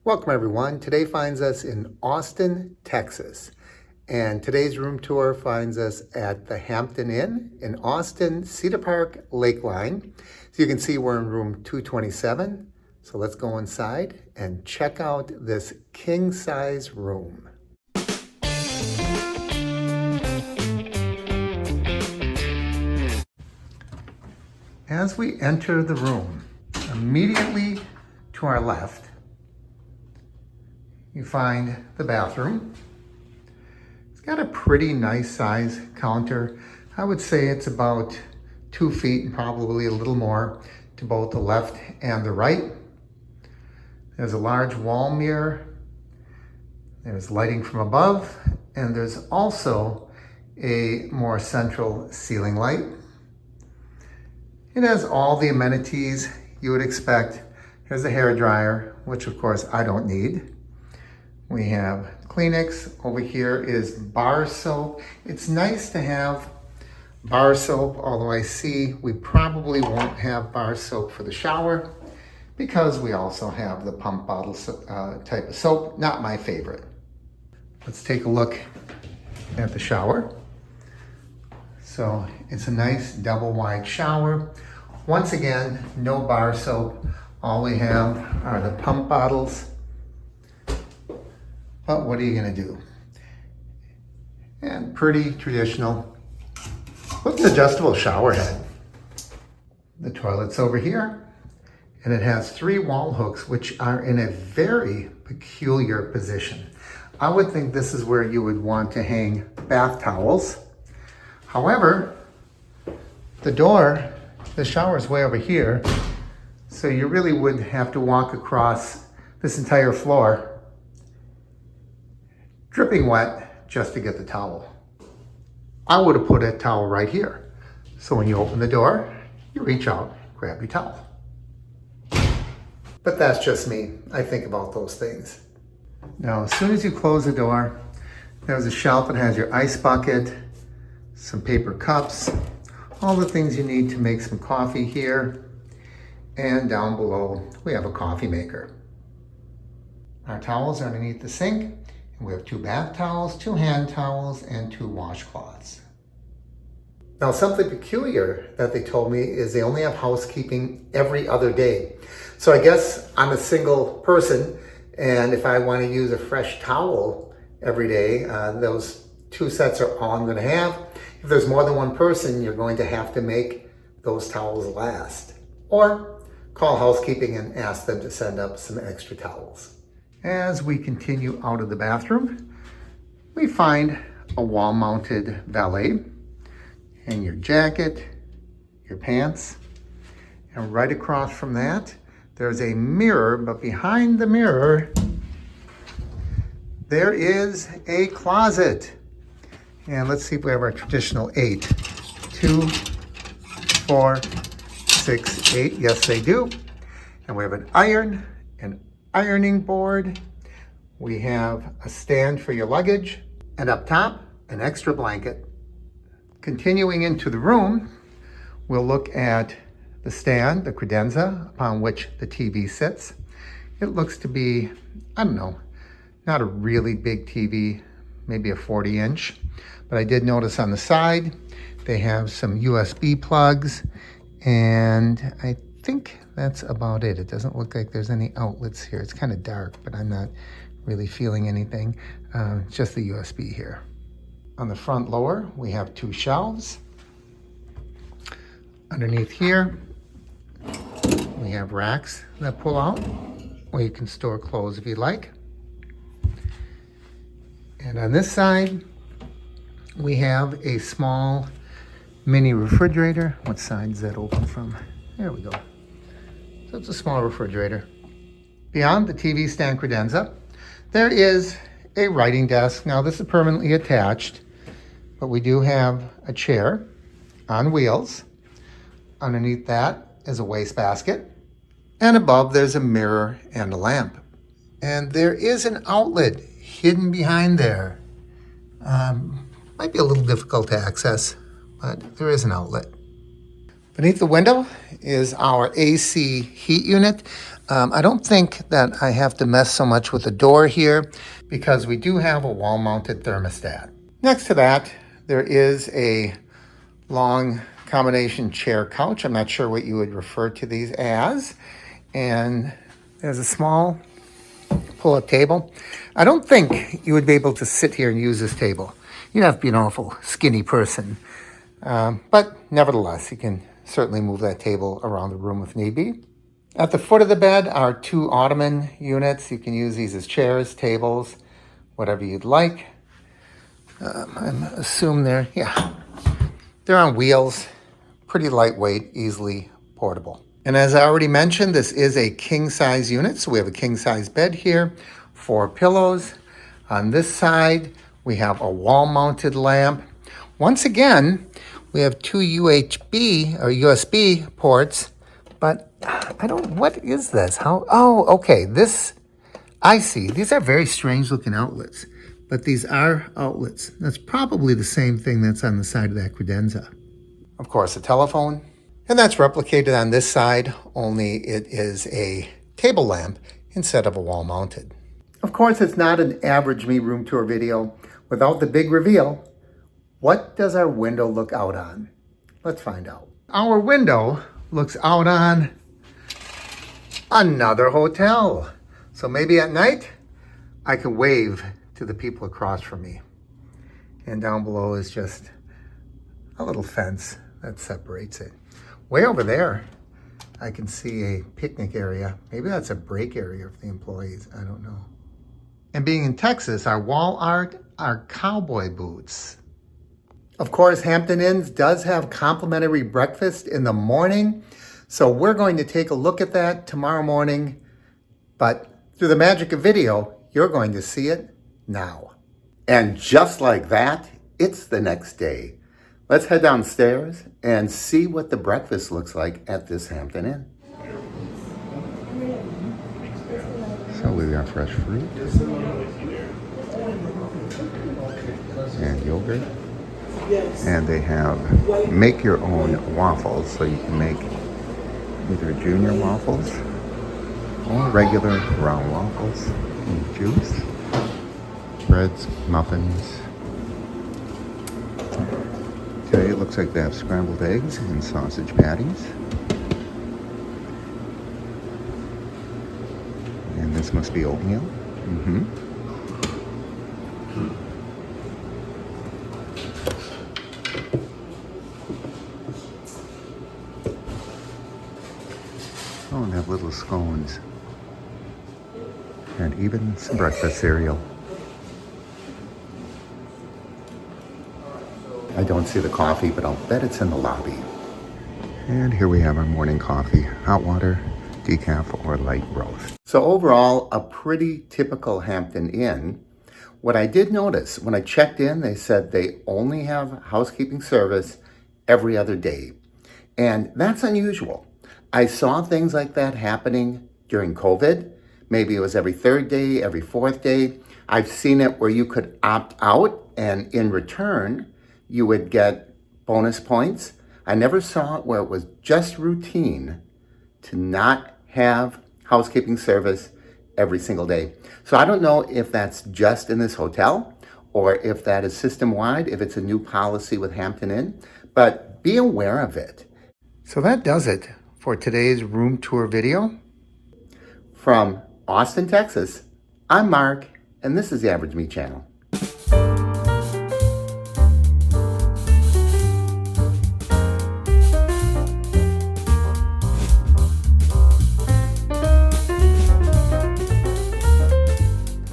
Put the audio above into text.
Welcome everyone. Today finds us in Austin, Texas. And today's room tour finds us at the Hampton Inn in Austin, Cedar Park, Lakeline. So you can see we're in room 227. So let's go inside and check out this king size room. As we enter the room, immediately to our left, you find the bathroom. It's got a pretty nice size counter. I would say it's about 2 feet and probably a little more to both the left and the right. There's a large wall mirror. There's lighting from above, and there's also a more central ceiling light. It has all the amenities you would expect. Here's a hair dryer, which of course I don't need. We have Kleenex. Over here is bar soap. It's nice to have bar soap, although I see we probably won't have bar soap for the shower because we also have the pump bottle type of soap. Not my favorite. Let's take a look at the shower. So it's a nice double wide shower. Once again, no bar soap. All we have are the pump bottles. But what are you gonna do? And pretty traditional. With an adjustable shower head. The toilet's over here, and it has 3 wall hooks, which are in a very peculiar position. I would think this is where you would want to hang bath towels. However, the shower's way over here, so you really would have to walk across this entire floor dripping wet just to get the towel. I would have put a towel right here. So when you open the door, you reach out, grab your towel. But that's just me. I think about those things. Now, as soon as you close the door, there's a shelf that has your ice bucket, some paper cups, all the things you need to make some coffee here. And down below, we have a coffee maker. Our towels are underneath the sink. We have 2 bath towels, 2 hand towels, and 2 washcloths. Now, something peculiar that they told me is they only have housekeeping every other day. So I guess I'm a single person, and if I want to use a fresh towel every day, those 2 sets are all I'm going to have. If there's more than one person, you're going to have to make those towels last. Or call housekeeping and ask them to send up some extra towels. As we continue out of the bathroom, we find a wall-mounted valet, and your jacket, your pants, and right across from that, there's a mirror, but behind the mirror, there is a closet. And let's see if we have our traditional 8. 2, 4, 6, 8. Yes, they do. And we have an iron, an ironing board. We have a stand for your luggage, and up top, an extra blanket. Continuing into the room, we'll look at the stand, the credenza, upon which the TV sits. It looks to be, I don't know, not a really big TV, maybe a 40-inch, but I did notice on the side, they have some USB plugs, and I think that's about it. It doesn't look like there's any outlets here. It's kind of dark, but I'm not really feeling anything. Just the USB here. On the front lower, we have 2 shelves. Underneath here, we have racks that pull out where you can store clothes if you like. And on this side, we have a small mini refrigerator. What side is that open from? There we go. So it's a small refrigerator. Beyond the TV stand credenza, there is a writing desk. Now this is permanently attached, but we do have a chair on wheels. Underneath that is a wastebasket. And above there's a mirror and a lamp. And there is an outlet hidden behind there. Might be a little difficult to access, but there is an outlet. Beneath the window is our AC heat unit. I don't think that I have to mess so much with the door here because we do have a wall-mounted thermostat. Next to that, there is a long combination chair couch. I'm not sure what you would refer to these as. And there's a small pull-up table. I don't think you would be able to sit here and use this table. You'd have to be an awful skinny person. But nevertheless, you can certainly move that table around the room if need be. At the foot of the bed are 2 ottoman units. You can use these as chairs, tables, whatever you'd like. I assume they're on wheels, pretty lightweight, easily portable. And as I already mentioned, this is a king-size unit. So we have a king-size bed here, 4 pillows. On this side, we have a wall-mounted lamp. Once again, we have 2 USB or USB ports, but what is this? Okay, I see. These are very strange looking outlets, but these are outlets. That's probably the same thing that's on the side of that credenza. Of course, a telephone, and that's replicated on this side, only it is a table lamp instead of a wall mounted. Of course, it's not an average me room tour video without the big reveal. What does our window look out on? Let's find out. Our window looks out on another hotel. So maybe at night, I can wave to the people across from me. And down below is just a little fence that separates it. Way over there, I can see a picnic area. Maybe that's a break area for the employees. I don't know. And being in Texas, our wall art are cowboy boots. Of course, Hampton Inns does have complimentary breakfast in the morning. So we're going to take a look at that tomorrow morning. But through the magic of video, you're going to see it now. And just like that, it's the next day. Let's head downstairs and see what the breakfast looks like at this Hampton Inn. So we got fresh fruit and yogurt. And they have make your own waffles, so you can make either junior waffles or regular round waffles. And juice, breads, muffins. Today it looks like they have scrambled eggs and sausage patties. And this must be oatmeal. Oh, and they have little scones. And even some breakfast cereal. I don't see the coffee, but I'll bet it's in the lobby. And here we have our morning coffee. Hot water, decaf, or light roast. So overall, a pretty typical Hampton Inn. What I did notice, when I checked in, they said they only have housekeeping service every other day. And that's unusual. I saw things like that happening during COVID. Maybe it was every 3rd day, every 4th day. I've seen it where you could opt out, and in return, you would get bonus points. I never saw it where it was just routine to not have housekeeping service every single day. So I don't know if that's just in this hotel or if that is system-wide, if it's a new policy with Hampton Inn, but be aware of it. So that does it for today's room tour video. From Austin, Texas, I'm Mark, and this is the Average Me Channel.